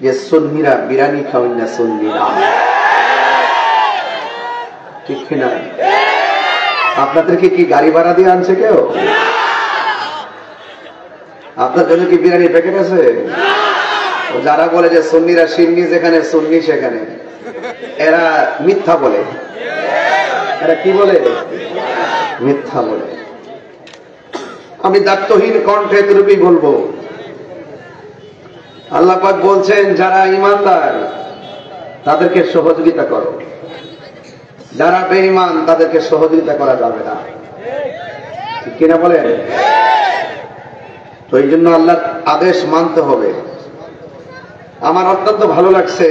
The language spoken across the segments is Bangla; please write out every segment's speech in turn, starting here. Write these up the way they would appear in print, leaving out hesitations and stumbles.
যে সুন্নিরা বিরিয়ানি খাওয়েন না, সুন্নিরা, ঠিক কিনা? আপনাদেরকে কি গাড়ি ভাড়া দিয়ে আনছে কেউ? আপনার জন্য কি বিরিয়ানি প্যাকেট আছে? যারা বলে যে সুন্নিরা সিন্নি যেখানে সুন্নি সেখানে, এরা মিথ্যা বলে। এরা কি বলে? মিথ্যা বলে। আমি দায়িত্বহীন কণ্ঠে এতটুকুই বলবো, আল্লাহ পাক বলছেন যারা ঈমানদার তাদেরকে সহযোগিতা করো, যারা বেঈমান তাদেরকে সহযোগিতা করা যাবে না, ঠিক কিনা বলেন? তো এই জন্য আল্লাহর আদেশ মানতে হবে। আমার অত্যন্ত ভালো লাগছে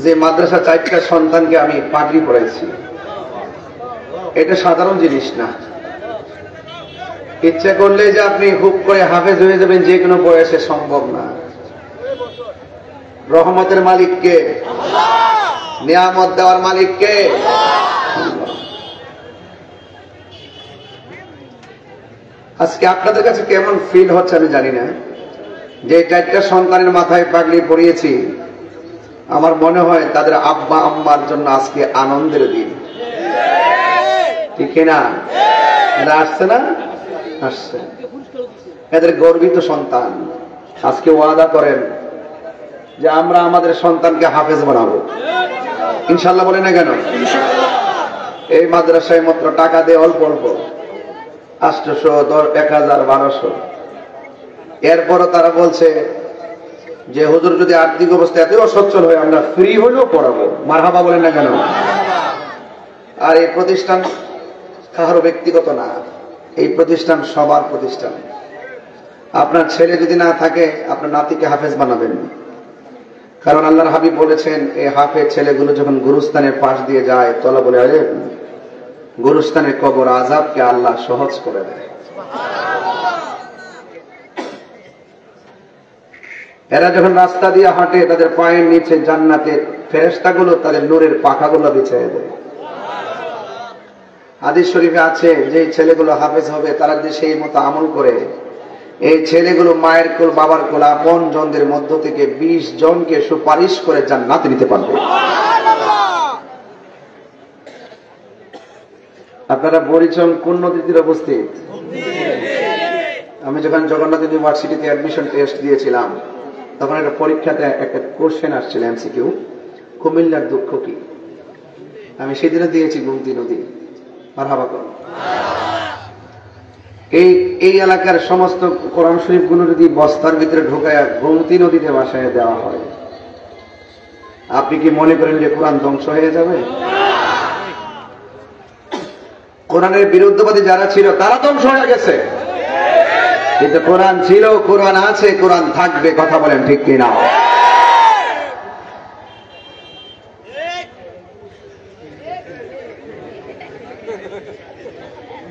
যে মাদ্রাসা 4টা সন্তানকে আমি পাগড়ি পরাইছি। এটা সাধারণ জিনিস না। ইচ্ছা করলে যে আপনি হুপ করে হাফেজ হয়ে যাবেন যে কোনো বয়সে, সম্ভব না। রহমতের মালিক কে? নিয়ামত দেওয়ার মালিক কে? আজকে আপনাদের কাছে কেমন ফিল হচ্ছে আমি জানি না, যে 4টা সন্তানের মাথায় পাগড়ি পরিয়েছি, আমার মনে হয় তাদের আব্বা আম্মার জন্য আজকে আনন্দের দিন, ঠিক না? এরা আসছে না? আসছে। এদের গর্বিত সন্তান। আজকে ওয়াদা করেন যে আমরা আমাদের সন্তানকে হাফেজ বানাবো, ইনশাল্লাহ। বলে না কেন? এই মাদ্রাসায় মাত্র টাকা দেয় অল্প অল্প, 800, 1000, 1200। এরপরও তারা বলছে যে হুজুর যদি আর্থিক অবস্থা এত অসচ্ছল হয় আমরা ফ্রি হলেও পড়াবো। মারহাবা বলেন না কেন? আর এই প্রতিষ্ঠান কারো ব্যক্তিগত না, এই প্রতিষ্ঠান সবার প্রতিষ্ঠান। আপনার ছেলে যদি না থাকে আপনার নাতিকে হাফেজ বানাবেন, কারণ আল্লাহর হাবিব বলেছেন এই হাফেজ ছেলেগুলো যখন গুরুস্থানের পাশ দিয়ে যায়, তোলা বলে গুরুস্থানের কবর আযাবকে আল্লাহ সহজ করে দেয়। এরা যখন রাস্তা দিয়ে হাঁটে তাদের পায়ের নিচে জান্নাতের ফেরেশতাগুলো তাদের নূরের পাখাগুলো বিছিয়ে দেয়। হাদিস শরীফে আছে যে ছেলেগুলো হাফেজ হবে তারা যদি সেই মতো আমল করে, এই ছেলেগুলো মায়ের কোল বাবার কোল আপন জনদের মধ্য থেকে 20 জনকে সুপারিশ করে জান্নাতে নিতে পারবে। আপনারা পরিচয় কোন নদীতে উপস্থিত? আমি যখন জগন্নাথ ইউনিভার্সিটিতে অ্যাডমিশন টেস্ট দিয়েছিলাম তখন একটা পরীক্ষাতে একটা কোশ্চেন আসছিল এমসিকিউ, কুমিল্লার দুঃখ কি? আমি সেদিনও দিয়েছি গোমতী নদী। মারহাবা করুন। এই এলাকার সমস্ত কোরআন শরীফ গুলো যদি বস্তার ভিতরে ঢোকায় গোমতী নদীতে ভাসায় দেওয়া হয়, আপনি কি মনে করেন যে কোরআন ধ্বংস হয়ে যাবে? কোরআনের বিরুদ্ধবাদী যারা ছিল তারা ধ্বংস হয়ে গেছে, কিন্তু কোরআন ছিল, কোরআন আছে, কোরআন থাকবে। কথা বলেন ঠিক কিনা?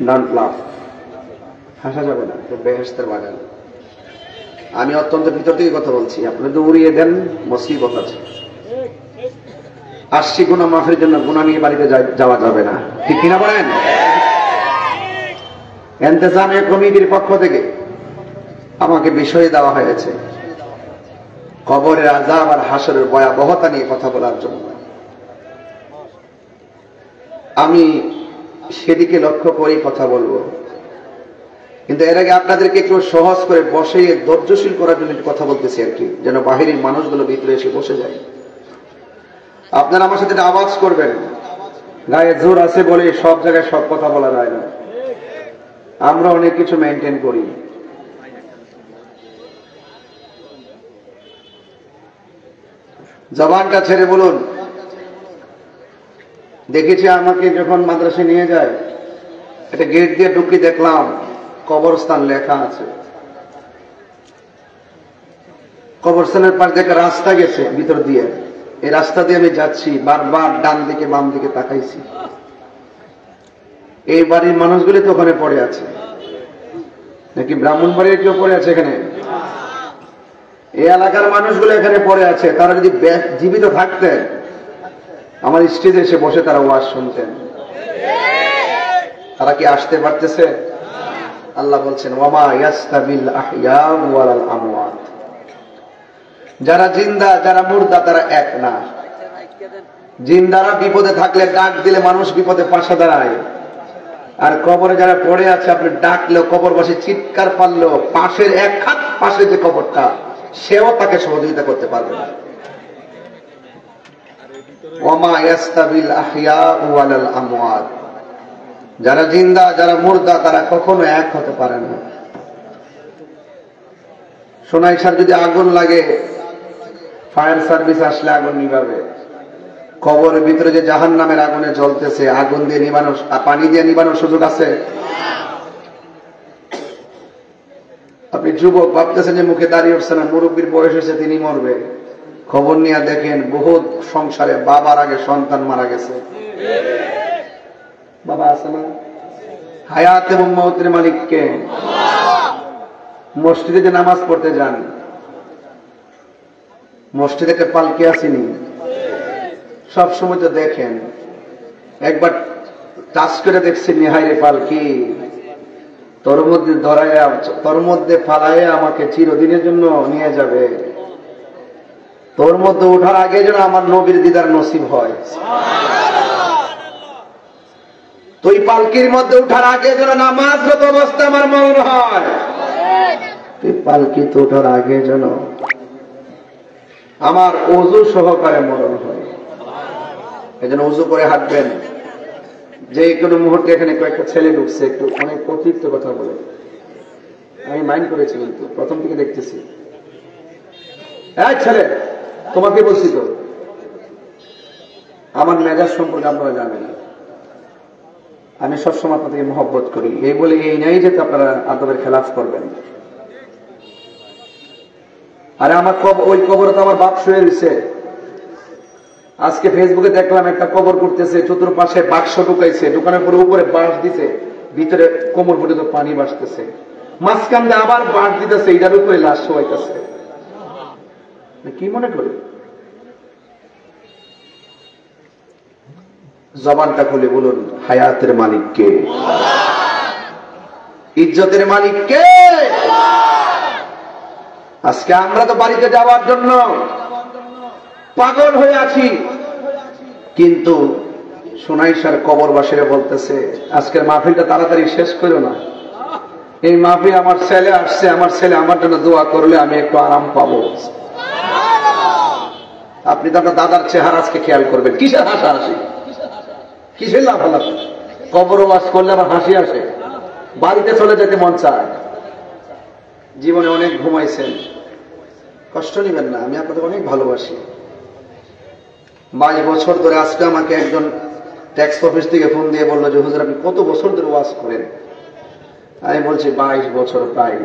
ডোন্ট লাফ, হাসা যাবে না, বেহেশতের বাগান। আমি অত্যন্ত ভিতর থেকে কথা বলছি, আপনি তো উড়িয়ে দেন, মুসিবত আছে। 80 গুনাহ মাফের জন্য গুনাহ নিয়ে বাড়িতে যাওয়া যাবে না, ঠিক কিনা বলেন? ইন্তেজামিয়া কমিটির পক্ষ থেকে আমাকে বিষয় দেওয়া হয়েছে কবরের আযাব আর হাসরের ভয়াবহতা নিয়ে কথা বলার জন্য। আমি সেদিকে লক্ষ্য করেই কথা বলবো, কিন্তু এর আগে আপনাদেরকে একটু সহজ করে বসে ধৈর্যশীল করার জন্য কথা বলতেছি আর কি, যেন বাহিরের মানুষগুলো ভিতরে এসে বসে যায়। আপনারা আমার সাথে আওয়াজ করবেন। গায়ে জোর আছে বলে সব জায়গায় সব কথা বলা যায় না, আমরা অনেক কিছু মেনটেন করি। জবানটা ছেড়ে বলুন। দেখেছি আমাকে যখন মাদ্রাসায় নিয়ে যায়, একটা গেট দিয়ে ঢুকি, দেখলাম কবরস্থান লেখা আছে। কবরস্থানের পাশ দিয়ে একটা রাস্তা গেছে ভিতর দিয়ে, এই রাস্তা দিয়ে আমি যাচ্ছি, বারবার ডান দিকে বাম দিকে তাকাইছি। এই বাড়ির মানুষগুলি তো ওখানে পড়ে আছে, নাকি ব্রাহ্মণবাড়ির কেউ পড়ে আছে এখানে? এই এলাকার মানুষগুলো এখানে পড়ে আছে। তারা যদি জীবিত থাকতেন আমার স্টেজে এসে বসে তারা ওয়াজ শুনতেন। তারা কি আসতে পারতেছে? আল্লাহ বলছেন ওয়ামা ইয়াস্তাবিল আহইয়া ওয়াল আমওয়াত, যারা জিন্দা যারা মুর্দা তারা এক না। জিন্দারা বিপদে থাকলে ডাক দিলে মানুষ বিপদে পাশে দাঁড়ায়, আর কবরে যারা পড়ে আছে আপনি ডাকলেও কবরবাসী চিৎকার পারলেও পাশের এক হাত পাশে যে কবরটা সেও তাকে সহযোগিতা করতে পারবে না। ওয়ামা ইয়াস্তাবিল আহইয়াউ ওয়ালাল আমওয়াত, যারা জিন্দা যারা মুর্দা তারা কখনো এক হতে পারে না। সোনাইশার যদি আগুন লাগে ফায়ার সার্ভিস আসলে আগুন নিভাবে, কবরের ভিতরে যে জাহান্নামের আগুনে জ্বলতেছে আগুন দিয়ে নিবানো, পানি দিয়ে নিবানোর সুযোগ আছে? আপনি যুবক ভাবতেছেন যে মুখে দাঁড়িয়ে উঠছে না, মুরব্বীর বয়স হয়েছে তিনি মরবে। খবর নিয়ে দেখেন বহুত সংসারে বাবার আগে সন্তান মারা গেছে। বাবা আছে না? হায়াত এবং মওতের মালিক কে? মসজিদে যে নামাজ পড়তে যান, মসজিদে একটা পালকি আসেনি? সব সময় তো দেখেন, একবার টাচ করে দেখছেন নিহাইরে পালকি, তোর মধ্যে ধরাইয়া তোর মধ্যে ফালাইয়া আমাকে চিরদিনের জন্য নিয়ে যাবে, তোর মধ্যে ওঠার আগে যেন আমার নবীর দিদার নসিব হয়। তুই পালকির মধ্যে উঠার আগে যেন নামাজরত অবস্থা আমার মরণ হয়, তুই পালকিতে ওঠার আগে যেন আমার ওযু সহকারে মরণ হয়। এই জন্য ওযু করে হাঁটবেন। যে কোনো মুহূর্তে এখানে কয়েকটা ছেলে ঢুকছে, একটু অনেক অতিরিক্ত কথা বলে, আমি মাইন্ড করেছি কিন্তু প্রথম থেকে দেখতেছি। এই ছেলে, তোমাকে বলছি তো আমার মেজাজ সম্পর্কে আপনারা জানেন, আমি সবসময় আপনাদেরকে মহব্বত করি, এই বলে এই নাই যে আপনারা আদবের খেলাফ করবেন। আরে আমার ওই কবরে তো আমার বাপ শুয়ে রয়েছে। আজকে ফেসবুকে দেখলাম একটা কবর করতেছে, চতুর্পাশে বাক্স ঢুকাইছে, ঢুকানোর পরে উপরে বাঁশ দিছে, ভিতরে কোমর পর্যন্ত পানি বাসতেছে, মাঝখান দিয়ে আবার বাঁশ দিতেছে, এটার উপরে লাশ শোয়াইতেছে। কি মনে করে? জবানটা খুলে বলুন, হায়াতের মালিক কে? ইজ্জতের মালিক কে? আজকে আমরা তো বাড়িতে যাওয়ার জন্য পাগল হয়ে আছি, কিন্তু সোনাইশার কবরবাসীরা বলতেছে আজকের মাহফিলটা তাড়াতাড়ি শেষ করো না, এই মাহফিল আমার ছেলে আসছে, আমার ছেলে আমার জন্য দোয়া করলে আমি একটু আরাম পাবো। আপনি তো আপনার দাদার চেহারা আজকে খেয়াল করবেন, কিসের হাসাহাসি, কিসের লাফালাফি? কবর ওয়াজ করলে আবার হাসি আসে, বাড়িতে চলে যেতে মন চায়। জীবনে অনেক ঘুমাইছেন, কষ্ট নিবেন না, আমি আপনাদের অনেক ভালোবাসি। 22 বছর ধরে আজকে আমাকে একজন ট্যাক্স অফিস থেকে ফোন দিয়ে বললো যে হুজুর আপনি কত বছর ধরে ওয়াজ করেন? আমি বলছি 22 বছর প্রায়।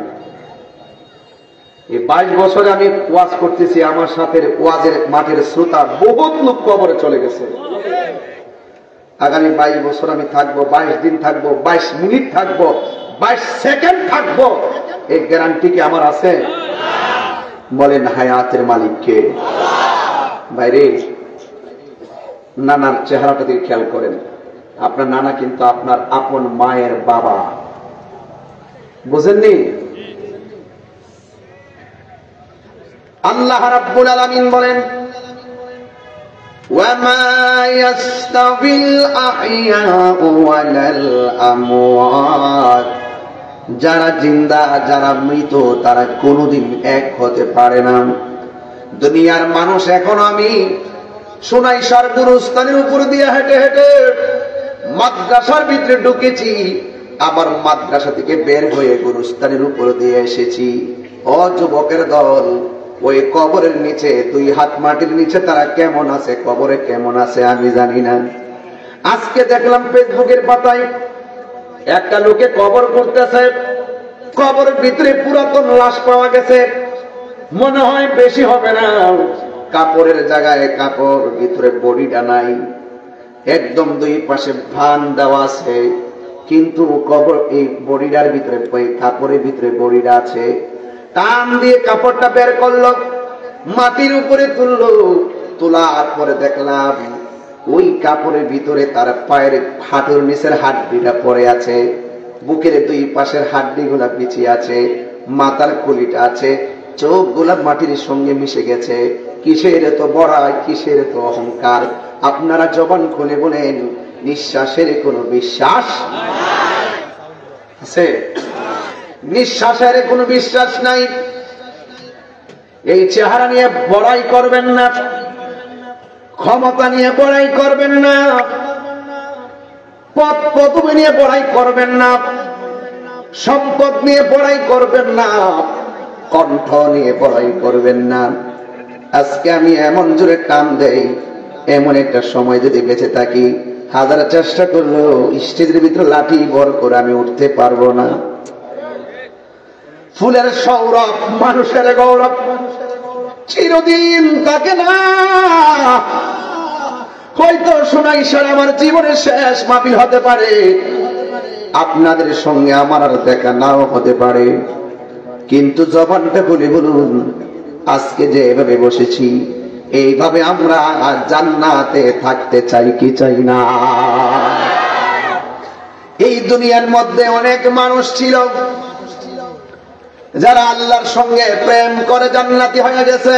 এই 22 বছরে আমি ওয়াজ করতেছি, আমার সাথে ওয়াজের মাঠের শ্রোতা বহুত লোক কবরে চলে গেছে। আগামী 22 বছর আমি থাকবো, 22 দিন থাকবো, 22 মিনিট থাকবো, 22 সেকেন্ড থাকবো, এই গ্যারান্টি কি আমার আছে? বলেন হায়াতের মালিক কে? বাইরে নানার চেহারাটা দিকে খেয়াল করেন, আপনার নানা কিন্তু আপনার আপন মায়ের বাবা, বুঝেননি? আল্লাহ রাব্বুল আলামিন বলেন ওয়ামা ইয়াস্তাবিল আহইয়াউ ওয়ালাল আমওয়াত, যারা জিন্দা যারা মৃত তারা কোনোদিন এক হতে পারে না। দুনিয়ার মানুষ এখন আমি সোনাইশার গুরুস্থানের উপর দিয়ে হেঁটে হেঁটে মাদ্রাসার ভিতরে ঢুকেছি, আবার মাদ্রাসা থেকে বের হয়ে গুরুস্থানের উপর দিয়ে এসেছি। ও যুবকের দল, ওই কবরের নিচে 2 হাত মাটির নিচে তারা কেমন আছে, কবরে কেমন আছে আমি জানি না। আজকে দেখলাম ফেসবুকের পাতায় একটা লোকে কবর করতেছে, কবরের ভিতরে পুরাতন লাশ পাওয়া গেছে, মনে হয় বেশি হবে না, কাপড়ের জায়গায় কাপড়, ভিতরে বডিটা নাই, একদম 2 পাশে ভান দেওয়া আছে, কিন্তু কবর এই বডিটার ভিতরে, কাপড়ের ভিতরে বডিটা আছে। টান দিয়ে কাপড়টা বের করলো, মাটির উপরে তুললো, তোলার পরে দেখলাম ওই কাপড়ের ভিতরে তার পায়ের হাঁটুর নিচের হাড্ডিটা পড়ে আছে, বুকের 2 পাশের হাড্ডি গুলা পিছিয়ে আছে, মাথার খুলিটা আছে, চোখগুলা মাটির সঙ্গে মিশে গেছে। কিসের এত বড়াই, কিসের এত অহংকার? আপনারা জবান খুলে বলেন, নিঃশ্বাসের কোনো বিশ্বাস আছে? নিঃশ্বাসের কোনো বিশ্বাস নাই। এই চেহারা নিয়ে বড়াই করবেন না, ক্ষমতা নিয়ে বড়াই করবেন না, পদ পদবি নিয়ে বড়াই করবেন না, সম্পদ নিয়ে বড়াই করবেন না, কণ্ঠ নিয়ে বড়াই করবেন না। আজকে আমি এমন জোরে টান দেই, এমন একটা সময় যদি বেঁচে থাকি, হাজার চেষ্টা করলেও স্টেজের ভিতরে লাঠি বর করে আমি উঠতে পারবো না। ফুলের সৌরভ, মানুষের গৌরব চিরদিন থাকে না। হয়তো শোনা ইশারা আমার জীবনের শেষ মাহফিল হতে পারে, আপনাদের সঙ্গে আমার আর দেখা নাও হতে পারে, কিন্তু জবানটা খুলে বলুন, আজকে যে এভাবে বসেছি, এইভাবে আমরা জান্নাতে থাকতে চাই কি চাই না? এই দুনিয়ার মধ্যে অনেক মানুষ ছিল যারা আল্লাহর সঙ্গে প্রেম করে জান্নাতি হয়ে গেছে।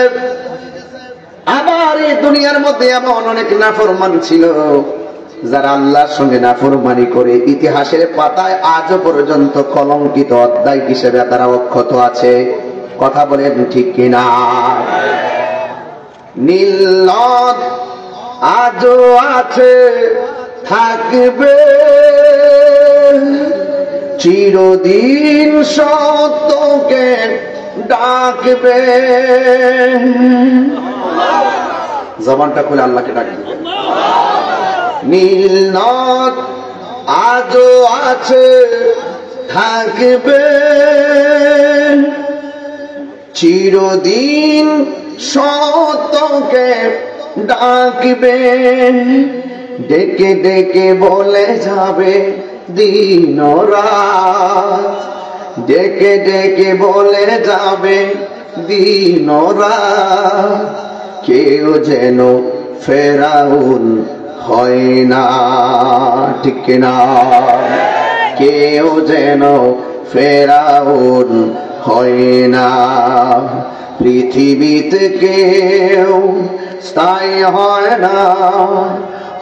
আবার এই দুনিয়ার মধ্যে এমন অনেক নাফরমান ছিল যারা আল্লাহর সঙ্গে নাফরমানি করে ইতিহাসের পাতায় আজও পর্যন্ত কলঙ্কিত অধ্যায় হিসেবে তারা অক্ষত আছে। কথা বলেন ঠিক কিনা? নীল নদ আজও আছে, থাকবে চিরদিন, সত্যকে ডাকবে। জবানটা খুলে আল্লাহকে ডাকবে। নীল নদ আজও আছে, থাকবে চিরদিন, সত্যকে ডাকবে। ডেকে ডেকে বলে যাবে দিন রাত, ডেকে ডেকে বলে যাবে দিন রাত। কেউ যেন ফেরাউন হয় না, ঠিক কিনা? কেউ যেন ফেরাউন হয় না। পৃথিবীতে কেউ স্থায়ী হয় না,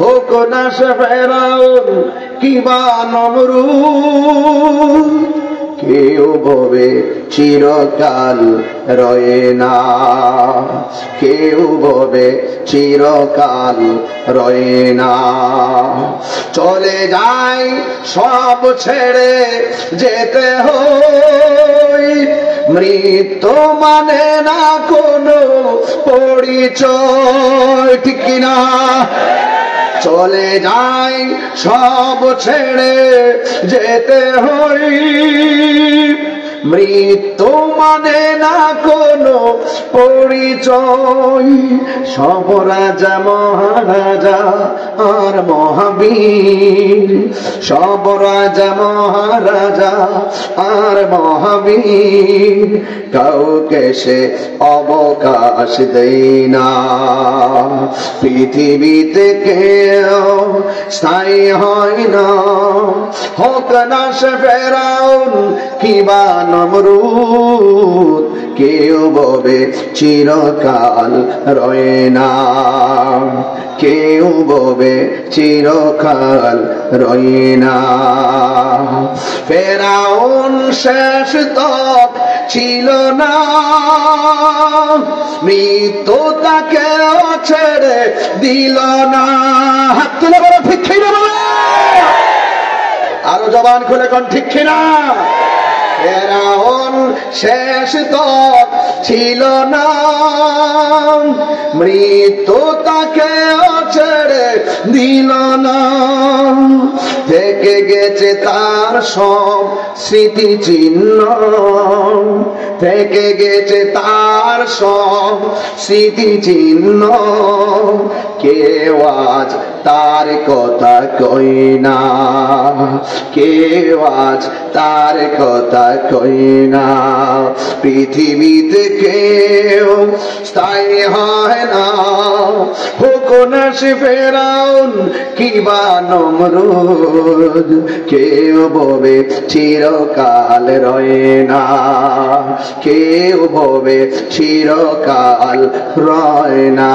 হোক না সে ফেরাউন কিবা নমরুদ। কেউ ববে চিরকাল রয়ে না, কেউ ববে চিরকাল রয়ে না। চলে যায় সব ছেড়ে যেতে হয়, মৃত্যু মানে না কোনো পরিচয়, ঠিক কিনা? চলে যায় সব ছেড়ে যেতে হয়, মৃত্যু মানে না কোনো পরিচয়। সব রাজা মহারাজা আর মহাবীর, সব রাজা মহারাজা আর মহাবীর, কাউকে সে অবকাশ দেয় না। পৃথিবীতে কেউ স্থায়ী হয় না, হোক না সে ফেরাউন কিবা নমরুদ। কেউ ববে চিরকাল রয়ে না, কেউ ববে চিরকাল রয়ে না। ফেরাউন শেষ তক ছিল না, মৃত্যু তাকে ছেড়ে দিল না। হাত তুলে বলো ঠিক কিনা? আরো জবান খুলে কোন ঠিক কিনা? ফেরাউন শেষ তক ছিল না, মৃত্যু তাকে ছেড়ে দিল না। থেকে গেছে তার সব স্মৃতি চিহ্ন, থেকে গেছে তার সব স্মৃতি চিহ্ন। কেউ আজ তার কথা কই না, কেউ আজ তার কথা কই না। পৃথিবীতে কেউ স্থায়ী হয় না, হোক না সে ফেরাউন কিবা নমরুদ। কেউ ভবে চিরকাল রয় না, কেউ ভবে চিরকাল রয় না।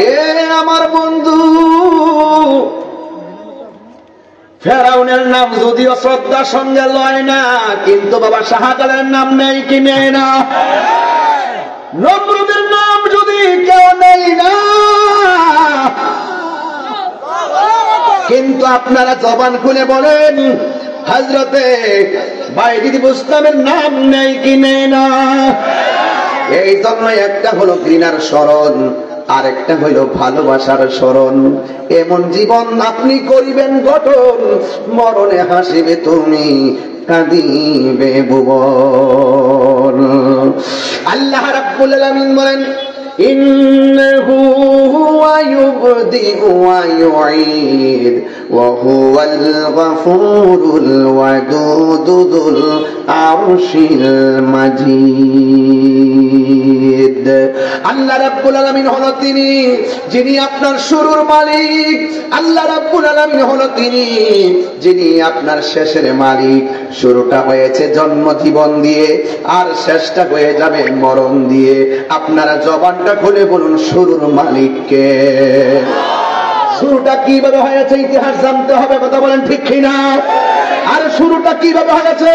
এ আমার বন্ধু, ফেরাউনের নাম যদিও শ্রদ্ধার সঙ্গে লয় না, কিন্তু বাবা শাহজালালের নাম নেই কি নেই না? নমরুদের নাম যদি কেউ নেই না, কিন্তু আপনারা জবান খুলে বলেন হযরতে বাইজিদ বুস্তামের নাম নেই কি নেই না? এই জন্য একটা হলো ঘৃণার স্মরণ, আরেকটা হইল ভালোবাসার স্মরণ। এমন জীবন আপনি করিবেন গঠন, মরণে হাসিবে তুমি, কাঁদিবে ভুবন। আল্লাহ রাব্বুল আলামিন বলেন ইন্নাহু হুয়া ইউবদিউ ওয়া ইউঈদ ওয়া হুয়াল গফুরুল ওয়াদুদুল আরশিল মাজিদ। আল্লাহ রাব্বুল আলামিন হলো তিনি যিনি আপনার শুরুর মালিক, আল্লাহ রাব্বুল আলামিন হলো তিনি যিনি আপনার শেষের মালিক। শুরুটা হয়েছে জন্ম জীবন দিয়ে, আর শেষটা হয়ে যাবে মরণ দিয়ে। আপনারা জবানটা খুলে বলুন শুরুর মালিককে। শুরুটা কিভাবে হয়েছে ইতিহাস জানতে হবে, কথা বলেন ঠিক কিনা? আর শুরুটা কিভাবে হয়েছে?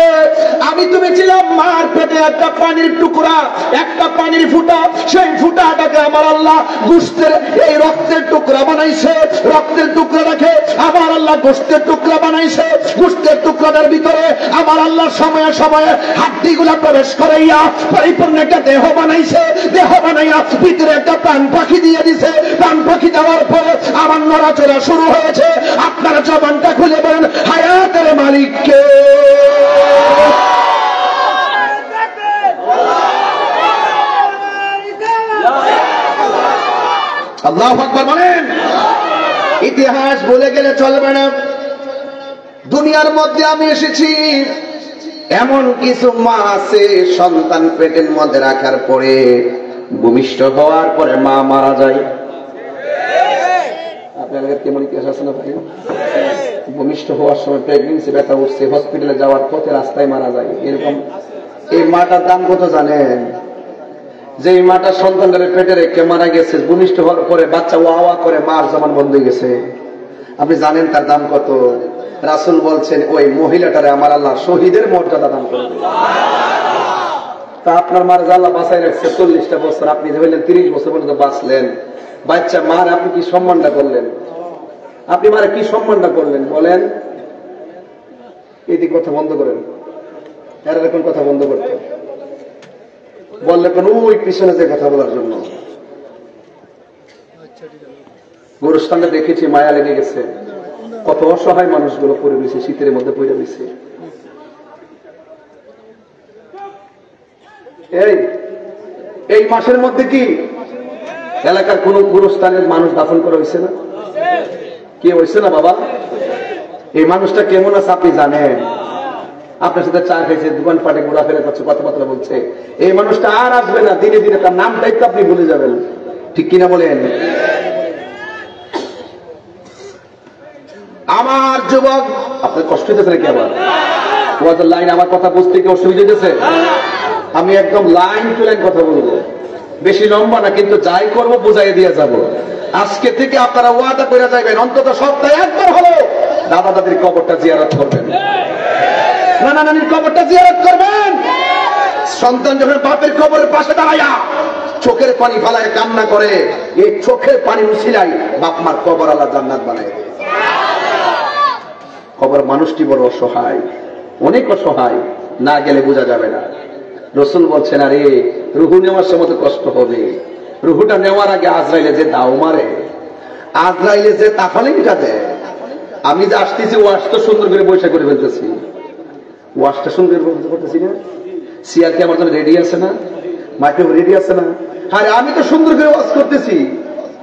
আমি তুমি ছিলাম মার পেটে, একটা পানির টুকরা, একটা পানির ফুটা। সেই ফুটাটাকে আমার আল্লাহ গোশতের এই রক্তের টুকরা বানাইছে, রক্তের টুকরা রাখে আমার আল্লাহ গোশতের টুকরা বানাইছে। গোশতের টুকরাটার ভিতরে আমার আল্লাহ সময়ে সময়ে হাড্ডিগুলা প্রবেশ করাইয়া পরিপূর্ণ একটা দেহ বানাইছে। দেহ বানাইয়া ভিতরে একটা প্রাণ পাখি দিয়ে দিছে। প্রাণ পাখি দেওয়ার পরে আমার নড়াচড়া শুরু হয়েছে। আপনারা জবানটা খুলে বলেন হায়াতের মালিককে। আল্লাহু আকবার বলেন। ইতিহাস ভুলে গেলে চলবে না। দুনিয়ার মধ্যে আমি এসেছি, এমন কিছু মা আছে সন্তান পেটের মধ্যে রাখার পরে ভূমিষ্ঠ হওয়ার পরে মা মারা যায়। আপনাদের কেমন ইতিহাস আছে না ভাই? ভূমিষ্ঠ হওয়ার সময় প্রেগন্যান্সি ব্যথা উঠছে, হসপিটালে যাওয়ার পথে রাস্তায় মারা যায়। এরকম এই মাটার দাম কত জানেন? যে মাটা সন্তানের পেটে রেখে মারা গেছে, ভূমিষ্ঠ হওয়ার পরে বাচ্চা ওয়া ওয়া করে মার জমান বন্ধ হয়ে গেছে, আপনি জানেন তার দাম কত? রাসূল বলছেন ওই মহিলাটারে আমার আল্লাহ শহীদের মর্যাদা দান করে দেবে। তা আপনার মার আল্লাহ বাঁচাই রাখছে 40টা বছর, আপনি হইলেন 30 বছর পর্যন্ত বাঁচলেন। বাচ্চা মার আপনি কি সম্মানটা করলেন? আপনি মারে কি সম্মানটা করলেন বলেন? এই কথা বন্ধ করেন, এরকম কথা বন্ধ করতে বললে কোন ওই পিছনে যে কথা বলার জন্য। গোরস্থানে দেখেছি মায়া লেগে গেছে, কত অসহায় মানুষগুলো পড়ে রয়েছে, শীতের মধ্যে পড়ে রয়েছে। এই মাসের মধ্যে কি এলাকার কোন গোরস্থানের মানুষ দাফন করা হয়েছে না? কি হয়েছে না বাবা? এই মানুষটা কেমন আছে আপনি জানেন? আপনার সাথে চা খাইছে, দোকান পাটে ঘোরাফেরা করছে, কথাবার্তা বলছে। এই মানুষটা আর আসবে না, দিনে দিনে তার নামটাই তো আপনি ভুলে যাবেন, ঠিক কিনা বলেন? আমার যুবক, আপনার কষ্ট হইতেছে নাকি? আবার ওয়াজের লাইন আমার কথা বুঝতে কি অসুবিধা হইতেছে? আমি একদম লাইন টু লাইন কথা বলবো, বেশি লম্বা না, কিন্তু যাই করবো বুঝাই দিয়ে যাব। আজকে থেকে আপনারা ওয়াদা করে যাবেন, অন্তত সপ্তাহে একবার হলো দাদা দাদির কবরটা জিয়ারত করবেন, নানা নানির কবরটা জিয়ারত করবেন। সন্তান যখন বাপের কবরের পাশে দাঁড়াইয়া চোখের পানি ফালায় কান্না করে, এই চোখের পানি উছিলাই বাপ মার কবর আল্লাহ জান্নাত বানায়। কবর মানুষটি বড় অসহায়, অনেক অসহায়, না গেলে বোঝা যাবে না। রাসূল বলছেন আরে রুহু নেওয়ার সময় তো কষ্ট হবে, রুহুটা নেওয়ার আগে আজরাইলে যে দাও মারে, আজরাইলে যে তাফালিংটা দেয়। আমি যে আসতেছি ওয়াশ তো সুন্দর করে বৈশা করে ফেলতেছি, ওয়াশটা সুন্দর করতেছি না, সিয়ার কি আমার জন্য রেডি আছে না, মাইক্রোওয়েভ রেডি আছে না? আরে আমি তো সুন্দর করে ওয়াশ করতেছি,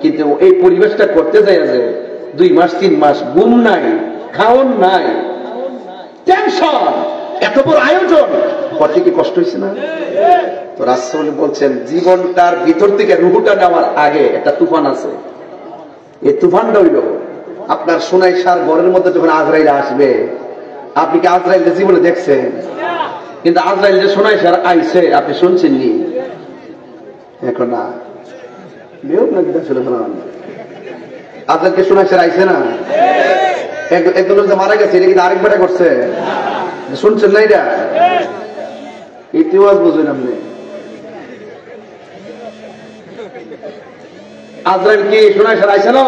কিন্তু এই পরিবেশটা করতে যায় যে 2 মাস 3 মাস ঘুম নাই, খাওয়ান নাই, টেনশন, এত বড় আয়োজন করতে কি কষ্ট হয়েছে না? তো রাসূল বলছেন জীবনটার ভিতর থেকে রুহুটা নেওয়ার আগে একটা তুফান আছে, এই তুফানটা হইল আপনার সোনাইশার ঘরের মধ্যে যখন আজরাইল আসবে, আপনি কি আজরাইল জীবনে দেখছেন? কিন্তু আজরাইল যে সোনাইশার আইছে আপনি শুনছেননি এখন না, আজরাইলকে সোনাইশার আইছে না, একজন যে মারা গেছে এটা কিন্তু আরেক বেটা করছে, শুনছেন না? এটা ইতিহাস বুঝেন আপনি। আজরাইল কি সোনাইশার আইছে না?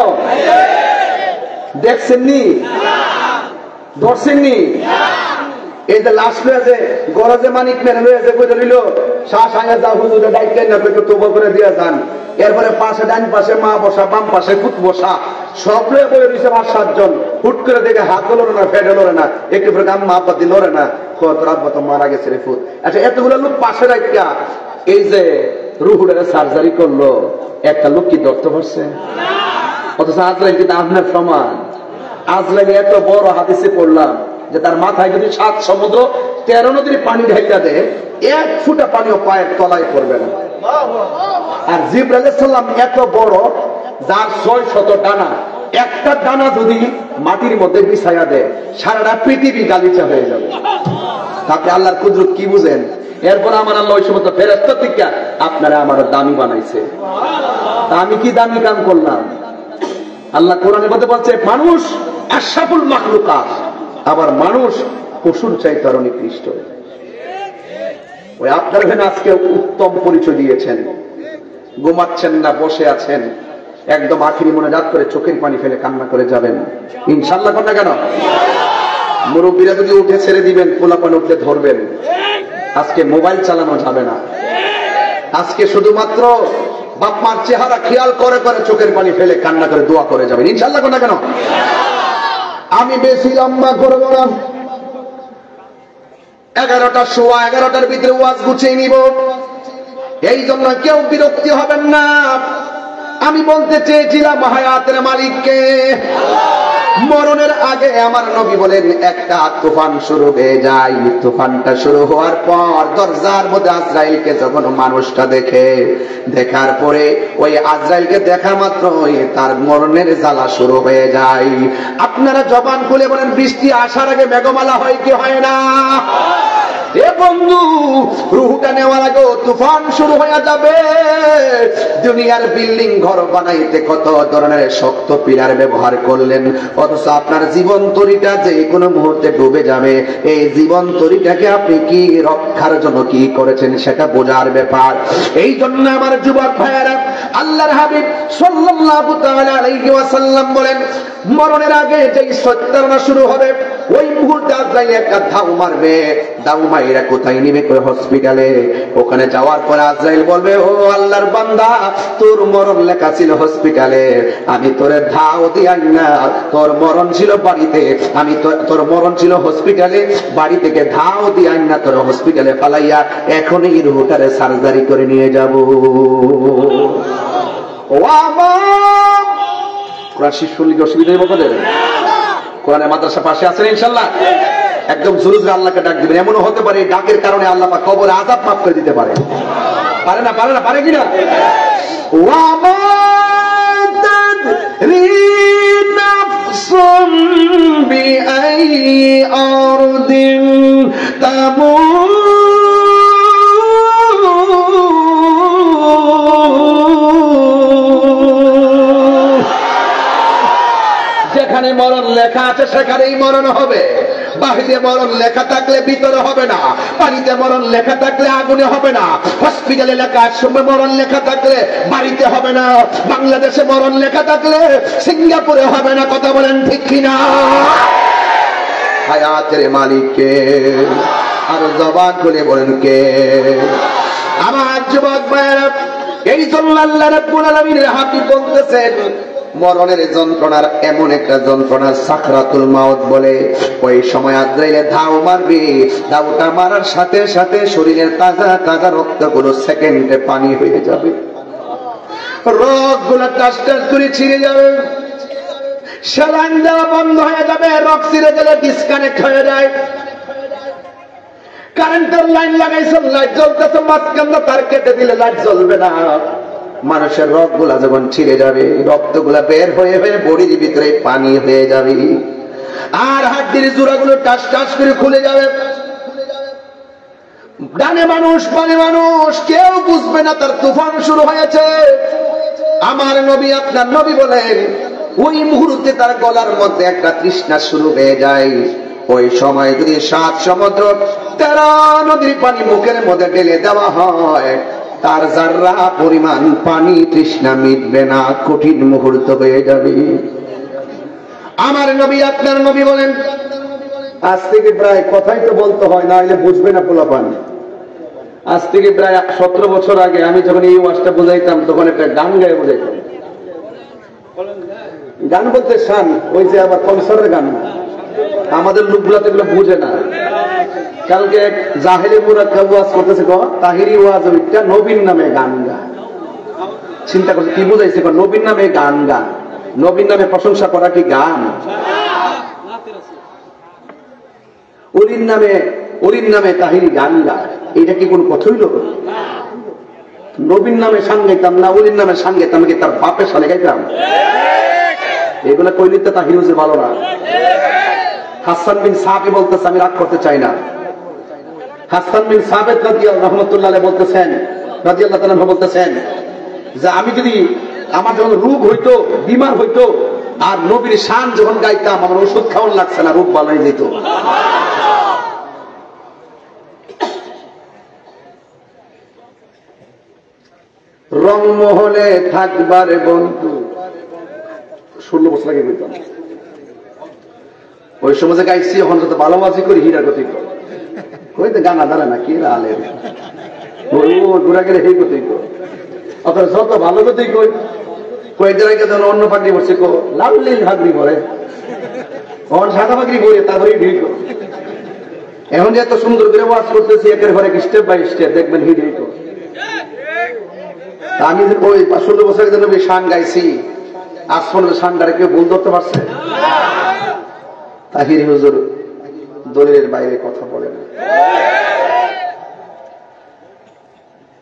দেখছেননি? ধরছেননি? এই যে লাশ লয়েছে গরজে মানিক মেরে লয়েছে কই দিল শ্বাস আয়া যা হুজুরে ডাইকে না কই তোবা করে দিয়া যান। এরপরে পাশে ডান পাশে মা বসা, বাম পাশে কুত বসা, সব লয়ে বলে দিছে 5-7 জন। হুট করে দেখে হাত লড়ে না, ফেটে লড়ে না, একটু করে আম্মা আব্বা দিয়ে লড়ে না, তোর আব্বা তো মারা গেছে রে ফুট। আচ্ছা এতগুলো লোক পাশে রাখা এই যে রুহুটারে সার্জারি করলো, একটা লোক কি ধরতে পারছে? অথচ আজরাইল কিন্তু আপনার সমান। আজরাইল এত বড় হাদিসে পড়লাম যে তার মাথায় যদি 7 সমুদ্র 13 নদীর পানি ঢাইকা দেয় 1 ফুটা পানিও পায়ের তলায় পড়বে না। আর জিবরাইল আলাইহিস সালাম এত বড় যার 600 ডানা, একটা ডানা যদি মাটির মধ্যে বিছায়া দেয় সারাটা পৃথিবী গালিচা হয়ে যাবে। তাতে আল্লাহর কুদরত কি বুঝেন? এরপর আমার আল্লাহ ওই সমস্ত ফেরেশতা থেকে আপনারা আমার দামি বানাইছে। তা আমি কি দামি কাম করলাম? আল্লাহ কোরআনের মধ্যে বলছে মানুষ আশরাফুল মাখলুকাত, আবার মানুষ পশুর চাইতে আরো নিকৃষ্ট। ওই আপনার এখানে আজকে উত্তম পরিচয় দিয়েছেন, ঘুমাচ্ছেন না, বসে আছেন, একদম আখিরি মোনাজাত করে চোখের পানি ফেলে কান্না করে যাবেন ইনশাআল্লাহ। কন্যা কেন? মুরব্বীরা যদি উঠে ছেড়ে দিবেন, পোলাপান উঠলে ধরবেন। আজকে মোবাইল চালানো যাবে না। আজকে শুধুমাত্র বাপ মার চেহারা খেয়াল করে করে চোখের পানি ফেলে কান্না করে দোয়া করে যাবেন ইনশাআল্লাহ। কন্যা কেন? আমি বেশি লম্বা করবো না, 11টার সোয়া 11টার ভিতরে ওয়াজ গুছিয়ে নিব, এই জন্য কেউ বিরক্তি হবেন না। আমি বলতে চেয়েছিলাম হায়াতের মালিককে। মরণের আগে আমার নবী বলেন একটা তুফান শুরু হয়ে যায়, তুফানটা শুরু হওয়ার পর দরজার মধ্যে আজরাইলকে যখন মানুষটা দেখে, দেখার পরে ওই আজরাইলকে দেখা মাত্র তার মরণের জ্বালা শুরু হয়ে যায়। আপনারা জবান খুলে বলেন বৃষ্টি আসার আগে মেঘমালা হয় কি হয় না? এ বন্ধু, রুহুটা নেওয়ার আগে তুফান শুরু হয়ে যাবে। দুনিয়ার বিল্ডিং ঘর বানাইতে কত ধরনের শক্ত পিলার ব্যবহার করলেন, অথচ আপনার জীবন তরিটা যে কোনো মুহূর্তে ডুবে যাবে। এই জীবন তরিটাকে আপনি কি রক্ষার জন্য কি করেছেন সেটা বোঝার ব্যাপার। এই জন্য আমার যুবক ভাইয়েরা, আল্লাহর হাবিব সাল্লাল্লাহু তাআলা আলাইহি ওয়াসাল্লাম বলেন মরণের আগে যেই সত্যায়না শুরু হবে ওই মুহূর্তে আজরাইল একটা ধাও মারবে। দাও মাইরা কোথায় নিবে? কই হসপিটালে। ওখানে যাওয়ার পর আজরাইল বলবে ও আল্লাহর বান্দা, তোর মরণ লেখা ছিল হসপিটালে, আমি তোরে ধাও দিয়াই না, তোর মরণ ছিল বাড়িতে, আমি তোর মরণ ছিল হসপিটালে, বাড়ি থেকে ধাও দিয়াই না, তোর হসপিটালে ফালাইয়া এখনই রুহুটারে সার্জারি করে নিয়ে যাব। ও আমার কোরআন শিশু লিখে অসুবিধা নেই বলতে কোরআনের মাদ্রাসা পাশে আছেন ইনশাআল্লাহ। একদম জোরে আল্লাহকে ডাক দিবেন। এমনও হতে পারে এই ডাকের কারণে আল্লাহ পাক কবরে আযাব মাফ করে দিতে পারে। পারে না? পারে না? পারে কিনা? ওয়ামাদাদ রিনাফসুম বিআই আরদিন তামুত যেখানে মরণ লেখা আছে সেখানেই মরণ হবে। বাহিরে মরণ লেখা থাকলে ভিতরে হবে না, পানিতে মরণ লেখা থাকলে আগুনে হবে না, হসপিটালে লেখার সময় মরণ লেখা থাকলে বাড়িতে হবে না, বাংলাদেশে মরণ লেখা থাকলে সিঙ্গাপুরে হবে না। কথা বলেন ঠিক কিনা? হায়াতের মালিক কে? আর জবান খুলে বলেন কে? আমার যুবক ভাইরা, এই জন্য আল্লাহ রাব্বুল আলামিনের হাবিব বলতেছেন মরণের যন্ত্রণার এমন একটা যন্ত্রণা সাকরাতুল মাউত বলে। ওই সময় আজরাইলে ধাও মারবে, ধাওটা মারার সাথে সাথে শরীরের তাজা তাজা রক্তগুলো সেকেন্ডে পানি হয়ে যাবে, রক্তগুলো টাস টাস করে ছিঁড়ে যাবে, স্যালাইন দেওয়া বন্ধ হয়ে যাবে, রক্ত ছিঁড়ে গেলে ডিসকানেক্ট হয়ে যায়। কারেন্টের লাইন লাগাইছে, লাইট জ্বলতেছে, মাঝখানে তার কেটে দিলে লাইট জ্বলবে না। মানুষের রক্তগুলা যখন ছিঁড়ে যাবে, রক্তগুলা বের হয়ে হয়ে বডির ভিতরে পানি হয়ে যাবে, আর হাড্ডির জোড়াগুলো টাস টাস করে খুলে যাবে। ডানে মানুষ বামে মানুষ, কেউ বুঝবে না তার তুফান শুরু হয়েছে। আমার নবী আপনার নবী বলেন, ওই মুহূর্তে তার গলার মধ্যে একটা তৃষ্ণা শুরু হয়ে যায়। ওই সময় যদি 7 সমুদ্র 13 নদীর পানি মুখের মধ্যে ঢেলে দেওয়া হয়, তার যারা পরিমাণ পানি তৃষ্ণা মিটবে না, কঠিন মুহূর্ত হয়ে যাবে। আমার নবী আপনার নবী বলেন, আজ থেকে প্রায় কথাই তো বলতে হয়, না হলে বুঝবে না পোলাপান। আজ থেকে প্রায় 17 বছর আগে আমি যখন এই ওয়াজটা বুঝাইতাম, তখন একটা গান গায়ে বুঝাইতাম। গান বলতে শান, ওই যে আবার কনসার্টের গান, আমাদের লোকগুলা তো এগুলো বুঝে না। কালকে এক জাহেলি মুরাক্কাব ওয়াজ করতেছে, তাহিরি ওয়াজ, ওইটা নবীর নামে গান গা। চিন্তা করছে কি বুঝাইছে, নবীর নামে গান গা। নবীর নামে প্রশংসা করা কি গান? ওলির নামে তাহিরি গান গা, এটা কি কোন কথা হইল? নবীর নামে শান গাইতাম না, ওলির নামে শান গাইতাম কি তার বাপের সালে গাইতাম? এগুলা কইলে তো তাহিরি হুজুর ভালো না। হাসান বিন সাবিত বলতেছে, আমি রাগ করতে চাই না। হাসান বিন সাবিত রাহমাতুল্লাহ আলাইহি বলতেছেন, রাদিয়াল্লাহু তাআলা বলতেছেন যে আমি যদি আমার যখন রোগ হইতো, বিমার হইতো, আর নবীর শান যখন গাইতাম, আমার ওষুধ খাওয়ান লাগছে না, রোগ ভালো হয়ে যেত। রংমহলে থাকবার বন্ধু, 16 বছর আগে কইতাম। ওই সময় গাইছি, এখন যত ভালোবাসি করি হীরা গতি কইতে গানা দাঁড়া না কি আলে ঘুরা গেলে সেই গতি অত যত ভালো গতি কই। কয়েকদিন আগে যখন অন্য পাগড়ি বসে লাল নীল ভাগড়ি পরে, এখন সাদা পাগড়ি পরে, তারপরে ভিড়। এখন যে এত সুন্দর করে ওয়াজ করতেছি, একের পরে স্টেপ বাই স্টেপ দেখবেন হিট। আমি যে ওই 16 বছরের জন্য শান গাইছি, আজ পর্যন্ত শানটারে কেউ ভুল ধরতে পারছে? তাহিরি হুজুর দলিলের বাইরে কথা বলে না।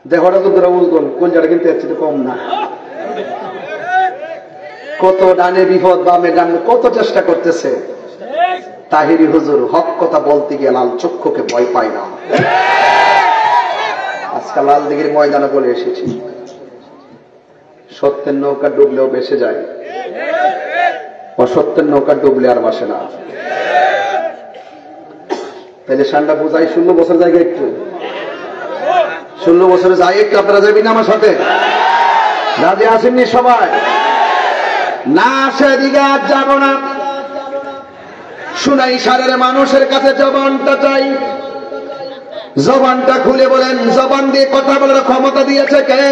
দেহটা তো তোরা বুঝবেন কোন জায়গা কিন্তু এর চেয়ে কম না। কত ডানে বিপদ, বামে ডান, কত চেষ্টা করতেছে। তাহিরি হুজুর হক কথা বলতে গিয়ে লাল চক্ষুকে ভয় পায় না। আজকাল লাল দিঘির ময়দানে বলে এসেছি, সত্যের নৌকা ডুবলেও ভেসে যায়, অসত্যের নৌকা ডুবলে আর বাসে না। তাহলে শানটা বুঝাই, 16 বছর জায়গায় একটু 16 বছরে যাই একটু। আপনারা যাবেন আমার সাথে? রাজি আসেননি সবাই? না সেদিকে আর যাব না। শুনাই সারের মানুষের কাছে জবানটা চাই। জবানটা খুলে বলেন, জবান দিয়ে কথা বলার ক্ষমতা দিয়েছে কে?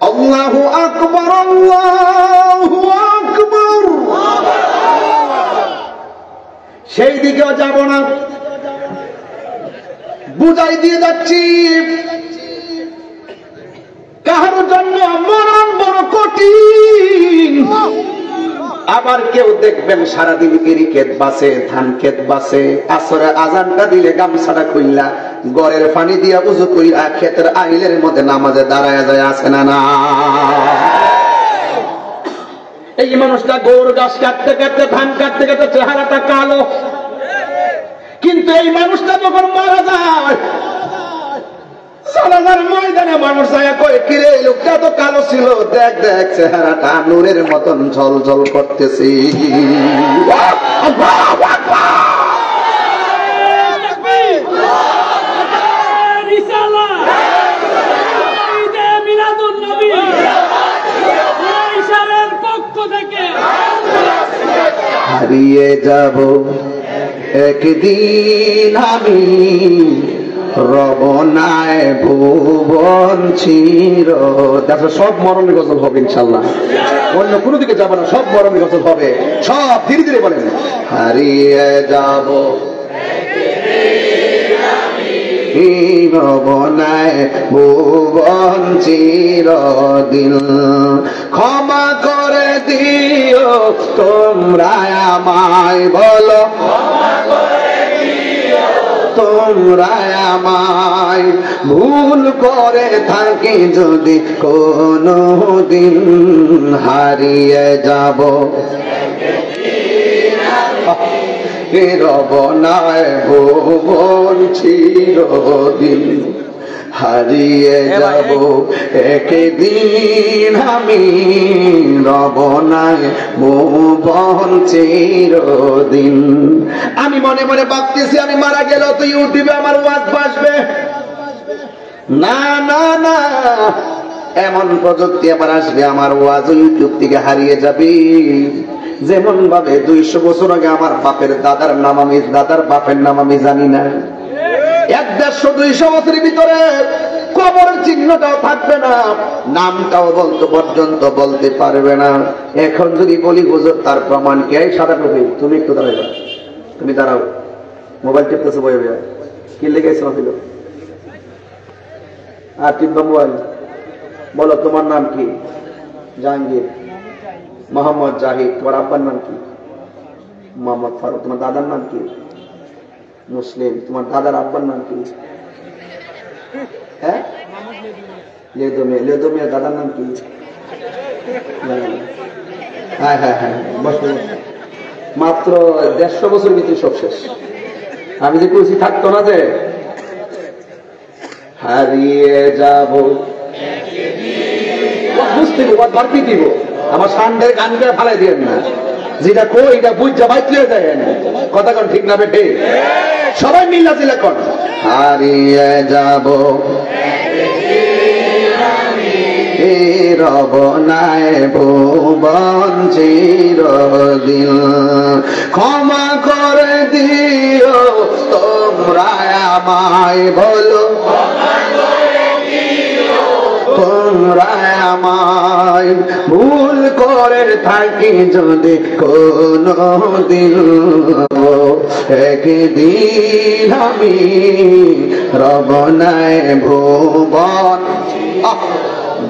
আল্লাহু আকবার, আল্লাহু আকবার। সেই দিকেও যাব না, বুঝাই দিয়ে যাচ্ছি। কাহার জন্য মরণ বড় কঠিন। আবার কেউ দেখবেন সারাদিন ক্রিকেট বাসে, ধান ক্ষেত বাসে, আসরে আজানটা দিলে গামছাটা খুললা গড়ের পানি দিয়া উজু কইরা ক্ষেতের আইলের মধ্যে নামাজে দাঁড়ায় যায়, আছে না? না, এই মানুষটা গরুর গাছ কাটতে কাটতে, ধান কাটতে কাটতে চেহারাটা কালো, কিন্তু এই মানুষটা যখন মারা যায়, সালাদার ময়দানে মানুষ যায় কই, কিরে লোকটা তো কালো ছিল, দেখ দেখ চেহারাটা নূরের মতন ঝলঝল করতেছি। হারিয়ে যাব একদিন আমি, রবনায় ভুবন চির। দেখো সব মরণের গজল হবে ইনশাল্লাহ, অন্য কোনো দিকে যাবো না, সব মরণের গজল হবে, সব ধীরে ধীরে বলেন। হারিয়ে যাব রবনায় ভুবন চিরদিন, ক্ষমা করে দিও তোমরা আমায়, বলো তোমরা আমায় ভুল করে থাকি যদি কোনো দিন হারিয়ে যাব রব নাই ভুবন চিরদিন হারিয়ে যাব একদিন আমি রব নাই ভুবন চিরদিন। আমি মনে মনে ভাবতেছি আমি মারা গেল তো ইউটিউবে আমার ওয়াজ বাসবে না না না, এমন প্রযুক্তি আবার আসবে আমার ওয়াজ ইউটিউব থেকে হারিয়ে যাবে। যেমন ভাবে 200 বছর আগে আমার বাপের দাদার নাম আমি, দাদার বাপের নাম আমি জানি না, 150-200 বছরের ভিতরে কবরের চিহ্নটাও থাকবে না, নামটাও বলতে পর্যন্ত বলতে পারবে না। এখন যদি বলি হুজুর তার প্রমাণ কি? এই সাদা টুপি তুমি একটু দাঁড়াইবা, তুমি দাঁড়াও, মোবাইল টিপতেছে বয়ে বয়ে, কি লেগেছে দিল আর টিপবা মোবাইল। বলো তোমার নাম কি? জাহাঙ্গীর। মোহাম্মদ জাহিদ। তোমার আব্বার নাম কি? মোহাম্মদ ফারুক। তোমার দাদার নাম কি? মুসলিম। তোমার দাদার আব্বার নাম কি? হ্যাঁ, লেদমিয়া। লেদমিয়ার দাদার নাম কি? হ্যাঁ হ্যাঁ হ্যাঁ, বসো। মাত্র 150 বছর ভিতরে সব শেষ। আমি যে কইছি থাকতো না যে হারিয়ে যাব, বুঝতে বাড়তি দিব। আমার সান্ডের গান করে ফালাই দিয়েন না, যেটা কই এটা বুঝা বাইতে দেন। কথা কোন ঠিক না বেঠে? সবাই মিল্লা জিলা কোন হারিয়ে যাব রব নাই ভুবন চিরদিন। ক্ষমা করে দিও তোমরা আমায়, বলো তোমরা আমায় ভুল করে থাকি যদি কোনো দিন, একদিন আমি রব নাই ভুবন।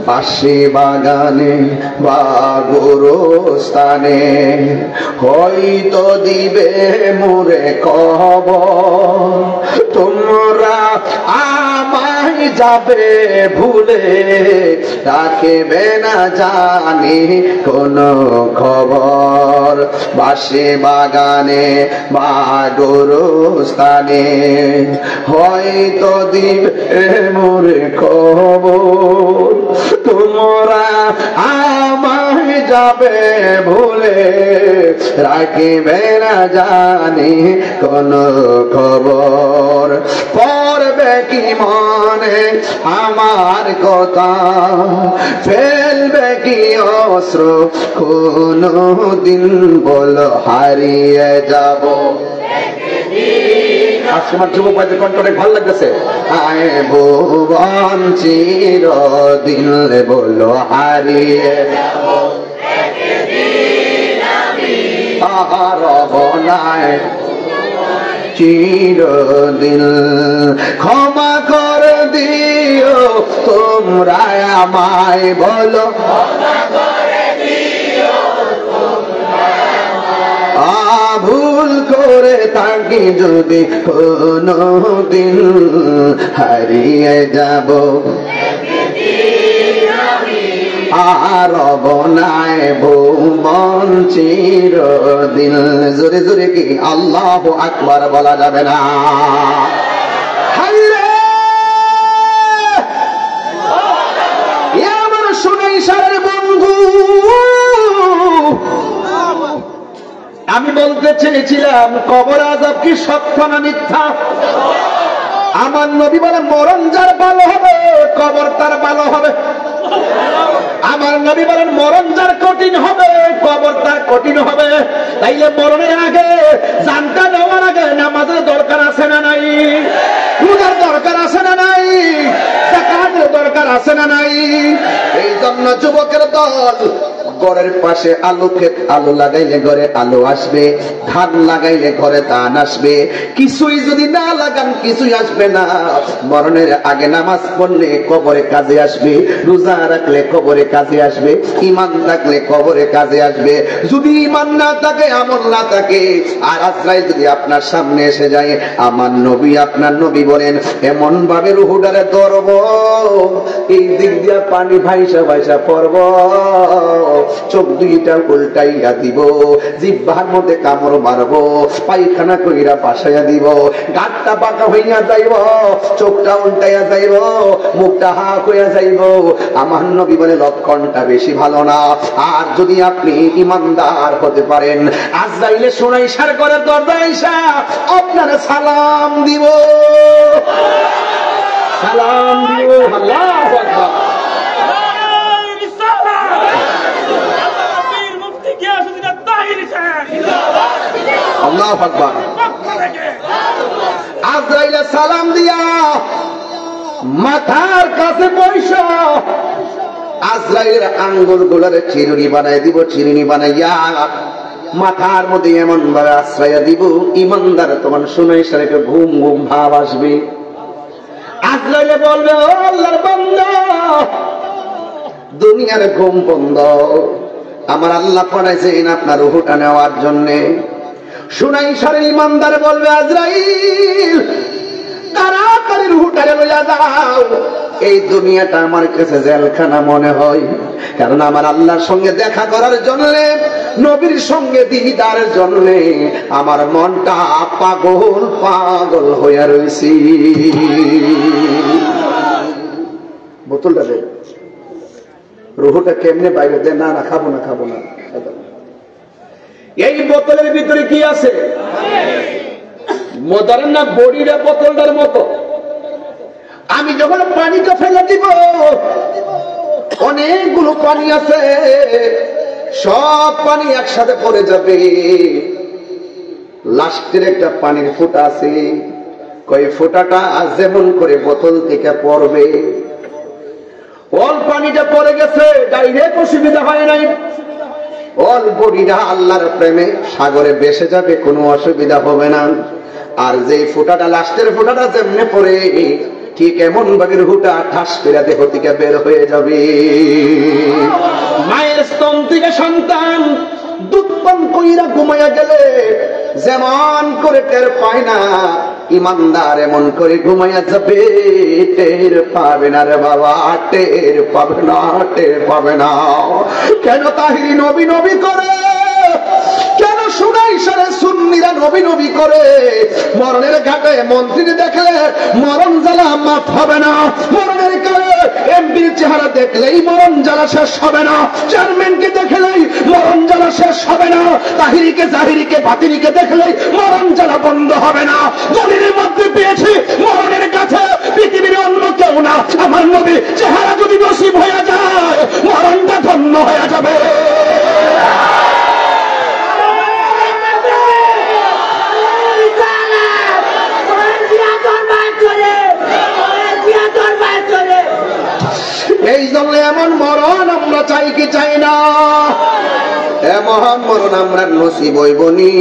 বাঁশি বাগানে বা গোরস্থানে হয়তো দিবে মোরে খবর, তোমরা আমায় যাবে ভুলে রাখবে না জানি কোন খবর। বাঁশি বাগানে বা গোরস্থানে হয়তো দিবে মোরে খবর, তোমরা আমায় যাবে ভুলে রাখবে না জানি কোন খবর। পড়বে কি মনে আমার কথা, ফেলবে কি অশ্রু কোনো দিন, বলো হারিয়ে যাব। আজকে আমার যুবক ভাইদের কণ্ঠ অনেক ভালো লাগতেছে। আয় ভুবন চিরদিন, বলো হারিয়ে যাব রব নাই চিরদিন। ক্ষমা করে দিও তোমরা আমায়, বলো ভুল করে থাকি যদি কোনো দিন হারিয়ে যাব রব নাই ভুবন চিরদিন। জোরে জোরে কি আল্লাহু আকবার বলা যাবে না? আমার শুনাই সারের বন্ধু, আমি বলতে চেয়েছিলাম কবর আযাব কি সত্য না মিথ্যা? আমার নবী বলেন মরণ যার ভালো হবে কবর তার ভালো হবে। আমার নবী বলেন মরণ যার কঠিন হবে কবর তার কঠিন হবে। তাইলে মরণের আগে জানটা নেওয়ার আগে নামাজের দরকার আছে না নাই? রোজার দরকার আছে না নাই? যাকাতের দরকার আছে না নাই? এই জন্য যুবকের দল ঘরের পাশে আলু ক্ষেত, আলু লাগাইলে ঘরে আলু আসবে, ধান লাগাইলে ঘরে ধান আসবে। কিছুই যদি না লাগান কিছুই আসবে না। মরণের আগে নামাজ পড়লে কবরে কাজে আসবে, রোজা রাখলে কবরে কাজে আসবে, ঈমান থাকলে কবরে কাজে আসবে। যদি ঈমান না থাকে, আমল না থাকে, আর আজরাইল যদি আপনার সামনে এসে যায়, আমার নবী আপনার নবী বলেন এমন ভাবে রুহুটারে ধরব, এই দিক দিয়া পানি ভাইসা ভাইসা পড়ব, চোখ দুইটা উল্টাইয়া দিব, জিহ্বার মধ্যে কামড় মারব, পায়খানা কইরা বাসাইয়া দিব, গাঁটটা বাঁকা হইয়া যাইব, চোখটা উল্টাইয়া যাইব, মুখটা হা হইয়া যাইব। আমার নবী বলে লক্ষণটা বেশি ভালো না। আর যদি আপনি ইমানদার হতে পারেন, আজরাইলে সুনাইশার করে দরজায় আইসা আপনারা সালাম দিব, সালাম দিব। আল্লাহু আকবার। আল্লাহু আকবার। আজরাইলে সালাম দিয়া মাথার কাছে বৈশা আজরাইলের আঙ্গুল গুলারে চিরুনি বানাই দিব, চিরুনি বানাইয়া মাথার মধ্যে এমন ভাবে আশ্রয় দিব, ইমানদার তোমার সুনাইশার একটা ঘুম ঘুম ভাব আসবে। আজরাইলে বলবে ও আল্লাহর বান্দা, দুনিয়ার ঘুম বন্ধ, আমার আল্লাহ পাঠাইছেন আপনার রূহটা নেওয়ার জন্য। সুনাইশার ইমানদার বলবে আজরাইল তাড়াতাড়ি রূহটারে লইয়া যাও, এই দুনিয়াটা আমার কাছে জেলখানা মনে হয়। কারণ আমার আল্লাহর সঙ্গে দেখা করার জন্য, নবীর সঙ্গে দিদারের জন্য আমার মনটা পাগল পাগল হইয়া রয়েছে। বোতলটা দে, রুহটা কেমনে বাইরে দে। না না খাবো না, খাবো না। এই বোতলের ভিতরে কি আছে? মদার না বডিটা বোতলটার মতো। আমি যখন পানিটা ফেলে দিব, অনেকগুলো পানি আছে, সব পানি একসাথে পড়ে যাবে। লাস্টের একটা পানির ফোঁটা আছে, কই ফোঁটাটা যেমন করে বোতল থেকে পড়বে, অল পানিটা পড়ে গেছে, ডাইরেক্ট অসুবিধা হয় নাই। অল বডিটা আল্লাহর প্রেমে সাগরে ভেসে যাবে, কোনো অসুবিধা হবে না। আর যেই ফোঁটাটা, লাস্টের ফোঁটাটা যেমনে পড়ে, ঠিক এমন ভাবে রুহটা ঠাস করে দেহ থেকে বের হয়ে যাবে। মায়ের স্তন থেকে সন্তান দুধ পান কইরা ঘুমাইয়া গেলে যেমন করে টের পায় না, ইমানদার এমন করে ঘুমাইয়া যাবে, টের পাবে না রে বাবা, টের পাবে না, টের পাবে না। কেন তাহিরি নবী নবী করে? কেন সুনাইশারে সুন্নিরা নবী নবী করে? মরণের ঘাটে মন্ত্রী দেখলে মরণ জ্বালা মাফ হবে না, মরণের কালে এমপির চেহারা দেখলেই মরণ জ্বালা শেষ হবে না, চেয়ারম্যানকে দেখলেই মরণ জ্বালা শেষ হবে না, তাহিরিকে জাহিরিকে বাতিরিকে দেখলেই মরণ জ্বালা বন্ধ হবে না। দলিলের মধ্যে পেয়েছি মরণের কাছে পৃথিবীর অন্য কেউ না, আমার নবী চেহারা যদি নসিব হয়ে যায়, মরণটা ধন্য হয়ে যাবে। এই জন্য এমন মরণ আমরা চাই কি চাই না? এমন মরণ আমরা নসিব হইবনি।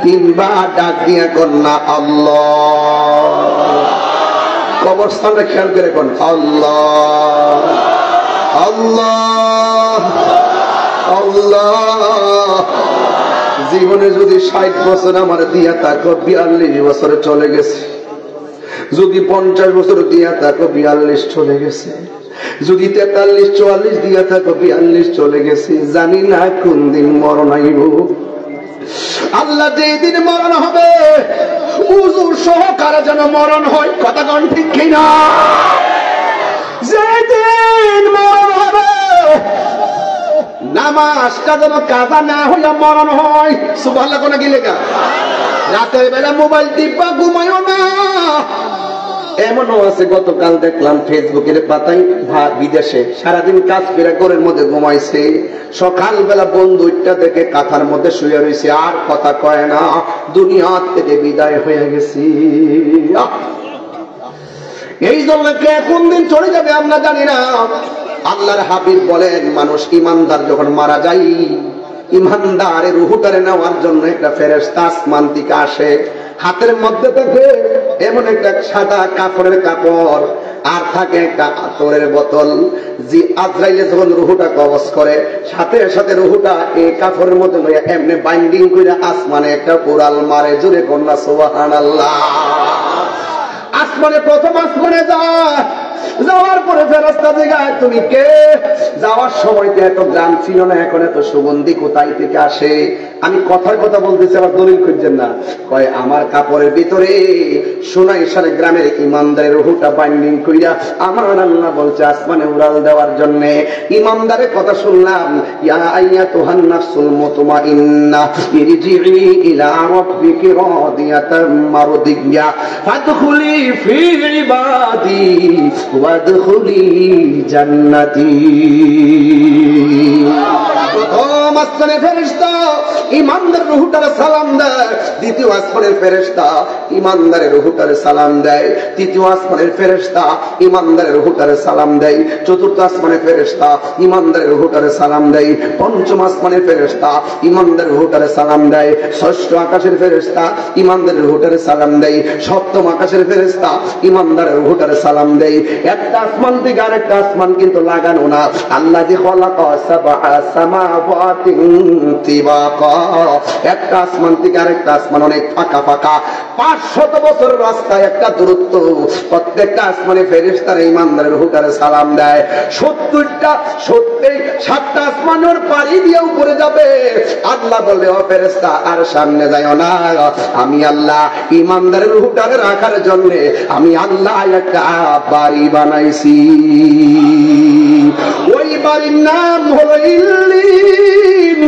তিনবার ডাক দিয়া কন্যা আল্লাহ। কবরস্থানটা খেয়াল করে কোন আল্লাহ আল্লাহ আল্লাহ। জীবনে যদি 60 বছর আমার দিয়া থাকো, 42 বছরে চলে গেছে। যদি 50 বছর দিয়া থাকো, 42 চলে গেছে। যদি 43 44 দিয়া থাকো, 42 চলে গেছে। জানি না কোন দিন মরণ আইব। আল্লাহ যেদিন মরণ হবে, হুজুর সহকারে যেন মরণ হয়। কথা কোন ঠিক কিনা? যেদিন মরণ হবে, নামাজটা যেন কাজা না হইয়া মরণ হয়। সুবহানাল্লাহ কোন কি লেখা? রাতের বেলা মোবাইল টিপা ঘুমায়ও না। এমনও আছে, গতকাল দেখলাম ফেসবুকের পাতায়, বিদেশে সারাদিন কাজ করে ঘরের মধ্যে ঘুমাইছে, সকালবেলা বন্ধুটা থেকে কাঁথার মধ্যে শুয়ে রয়েছে, আর কথা কয় না, দুনিয়া থেকে বিদায় হয়ে গেছি। এই জন্য কে কোন দিন চলে যাবে আমরা জানি না। আল্লাহর হাবিব বলেন, মানুষ ইমানদার যখন মারা যায়, ইমানদারের রূহটারে নেওয়ার জন্য একটা ফেরেশতা আসমান থেকে আসে। হাতের মধ্যে থাকে এমন একটা সাদা কাপড়ের কাপড়, আর থাকে একটা আতরের বোতল। জি আজরাইলে যখন রূহটা কবজ করে, সাথে সাথে রূহটা এই কাপড়ের মধ্যে লইয়া এমনি বাইন্ডিং করে আসমানে একটা কোরাল মারে। জোরে কন্যা সুবহানাল্লাহ। আসমানে প্রথম আসমানে যায়, যাওয়ার পরে ফেরেশতা জিজ্ঞাসা, তুমি কে? যাওয়ার সময় তো এত গ্রাম ছিল না, এখন এত সুগন্ধি কোথায় থেকে আসে? আমি কথার কথা বলতেছি, আবার দলিল খুঁজছেন না। কয় আমার কাপড়ের ভিতরে সোনাইশার গ্রামের ইমানদারের রূহটা বাইন্ডিং কইরা আমার আল্লাহ বলছে আসমানে উড়াল দেওয়ার জন্য। ইমানদারের কথা শুনলাম, ইয়া আইয়াতুহান নাফসুল মুতমাইন্নাহ ইরজিই ইলা রাব্বিকি রাদিয়াতাম মারদিয়া ফাদখুলি ফি ইবাদি ওয়াদখুলি জান্নাতি। প্রথম আসমানের ফেরেশতা ইমানদারের রূহটারে সালাম দেয়, দ্বিতীয় আসমানের ফেরেশতা ইমানদারের রূহটারে সালাম দেয়, তৃতীয় আসমানের ফেরেশতা ইমানদারের রূহটারে সালাম দেয়, চতুর্থ আসমানের ফেরেশতা ইমানদারের রূহটারে সালাম দেয়, পঞ্চম আসমানের ফেরেশতা ইমানদারের রূহটারে সালাম দেয়, ষষ্ঠ আকাশের ফেরেশতা ইমানদারের রূহটারে সালাম দেয়, সপ্তম আকাশের ফেরেশতা ইমানদারের রূহটারে সালাম দেয়। একটা আসমান থেকে আরেকটা আসমান কিন্তু লাগানো না। আল্লাযী খালাকা সাবআ সামাওয়াতিন তিবাকা, একটা আসমান থেকে আরেকটা আসমান অনেক ফাঁকা ফাঁকা, 500 বছরের রাস্তায় একটা দূরত্ব। প্রত্যেকটা আসমানে ফেরেশতারা ইমানদারের রূহটারে সালাম দেয়। 7টা আসমানের পাড়ি দিয়ে উপরে যাবে। আল্লাহ বলে, ও ফেরেশতা আর সামনে যাও না, আমি আল্লাহ ইমানদারের রূহটারে রাখার জন্য আমি আল্লাহ একটা বাড়ি বানাইছি। ওই বাড়ির নাম হলো ইল্লিন।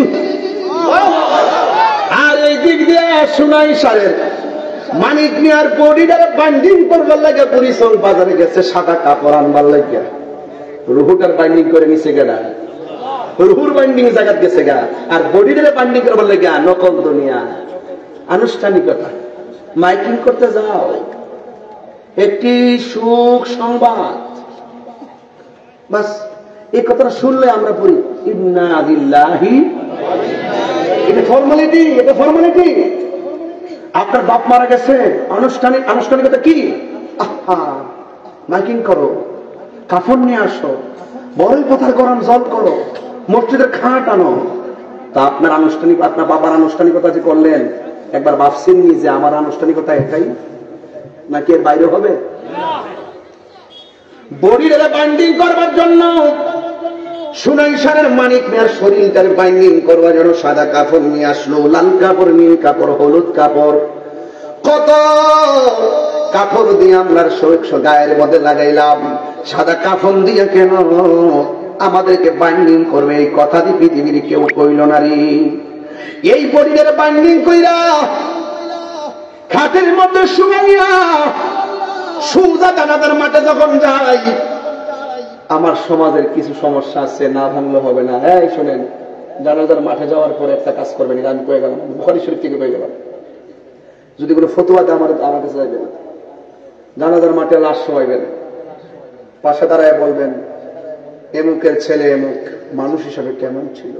আর এই দিক দিয়ে সোনাইশারের মানিক মিয়ার বডিটারে বাইন্ডিং করবার লাগে পুলিশল বাজারে গেছে সাদা কাপড় আনবার লাগে। রুহুটার বাইন্ডিং করে নিছে গেনা, রুহুর বাইন্ডিং জায়গাত গেছে গা, আর বডিটারে বাইন্ডিং করবার লাগে নকল দুনিয়া আনুষ্ঠানিকতা। মাইকিং করতে যাও, একটি সুখ সংবাদ, বাস এই কথাটা শুনলে আমরা পড়ি ইন্না লিল্লাহি। এটা ফর্মালিটি, এটা ফর্মালিটি। আপনার বাপ মারা গেছে, আনুষ্ঠানিকতা কি? মাইকিং করো, কাফন নিয়ে আসো, বড়ই কথার গরম জল করো, মসজিদের খাট আনো। তা আপনার আপনার বাবার আনুষ্ঠানিকতা যে করলেন, একবার ভাবছেন নি যে আমার আনুষ্ঠানিকতা এটাই নাকি এর বাইরে হবে? বডির বাইন্ডিং করবার জন্য সোনাইশারের মানিক মিয়ার শরীরটার বাইন্ডিং করবার জন্য সাদা কাপড় নিয়ে আসলো, লাল কাপড়, নীল কাপড়, হলুদ কাপড়, কত কাপড় দিয়ে আমরা গায়ের মধ্যে লাগাইলাম। সাদা কাপড় দিয়ে কেন আমাদেরকে বাইন্ডিং করবে, এই কথা দিয়ে পৃথিবীর কেউ কইল না রে। এই বডির বাইন্ডিং কইরা খাটের মধ্যে শুয়াইয়া সুজা জানাজার মাঠে যখন যাই, আমার সমাজের কিছু সমস্যা আছে, না ভাঙলে হবে না। এই শোনেন, জানাজার মাঠে যাওয়ার পরে একটা কাজ করবেন, এটা আমি কয়ে গেলাম, বুখারী শরীফ থেকে কয়ে গেলাম। যদি কোনো ফতুয়া দেয় আমার কাছে যাইবেন, জানাজার মাঠে লাশ শোয়াইবেন, পাশে দাঁড়ায় বলবেন, এমুকের ছেলে এমুক মানুষ হিসাবে কেমন ছিল?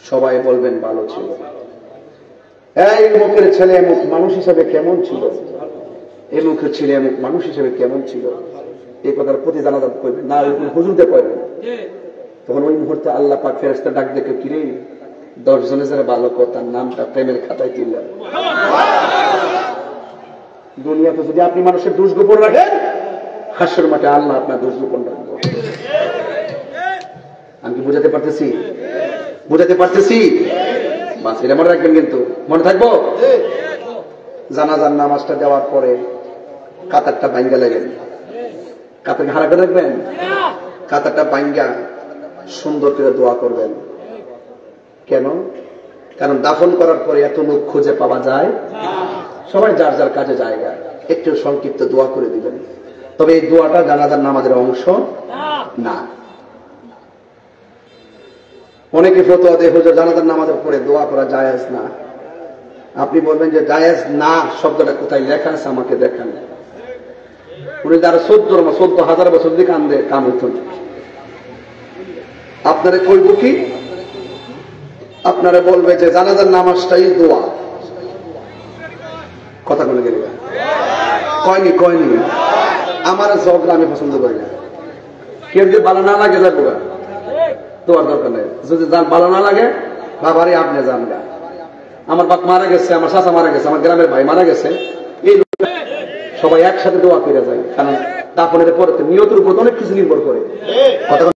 সবাই বলবেন ভালো ছিল। এই এমুকের ছেলে এমুক মানুষ হিসাবে কেমন ছিল? এমুকের ছেলে এমুক মানুষ হিসাবে কেমন ছিল? এই কথার প্রতি জানাজাত করবেন না, হুজুরদের করবেন। তখন ওই মুহূর্তে আল্লাহ পাক ফেরেশতা ডাক দেখে, কিরে 10 জনের যারা ভালো কথার নামটা প্রেমের খাতায় তুললেন। দুনিয়াতে যদি আপনি মানুষের দোষ গোপন রাখেন, হাসর মাঠে আল্লাহ আপনার দোষ গোপন রাখবো। আমি কি বুঝাতে পারতেছি? বুঝাতে পারতেছি? বাস এটা মনে রাখবেন, কিন্তু মনে থাকবো। জানাজার নামাজটা দেওয়ার পরে কাতারটা ভাঙ্গা লাগেন, কাতারকে হারা করে রাখবেন, কাতারটা ভাঙ্গা সুন্দর করে দোয়া করবেন। কেন? কারণ দাফন করার পরে এত লোক খুঁজে পাওয়া যায়, সবাই যার যার কাজে জায়গা, একটু সংক্ষিপ্ত দোয়া করে দিবেন। তবে এই দোয়াটা জানাজার নামাজের অংশ না। অনেকে ফতোয়া দেয়, হুজুর জানাজার নামাজের পরে দোয়া করা জায়েজ না। আপনি বলবেন যে জায়েজ না শব্দটা কোথায় লেখা আছে আমাকে দেখান। উনি যারা 14,000 বছর দিকে কাম হইত, আপনারা কইব কি, আপনারা বলবে যে জানাজার নামাজটাই দোয়া। কথা বলে গেলে কয়নি কয়নি, আমার ঝগড়া আমি পছন্দ করি না। কেউ যদি ভালো না লাগে যাবো, দোয়ার দরকার নেই। যদি ভালো না লাগে, বাবারে আপনি যান গা, আমার বাপ মারা গেছে, আমার চাচা মারা গেছে, আমার গ্রামের ভাই মারা গেছে, এই সবাই একসাথে দোয়া করে যায়। কারণ দাফনের পরে নিয়তের উপর অনেক কিছু নির্ভর করে। কথা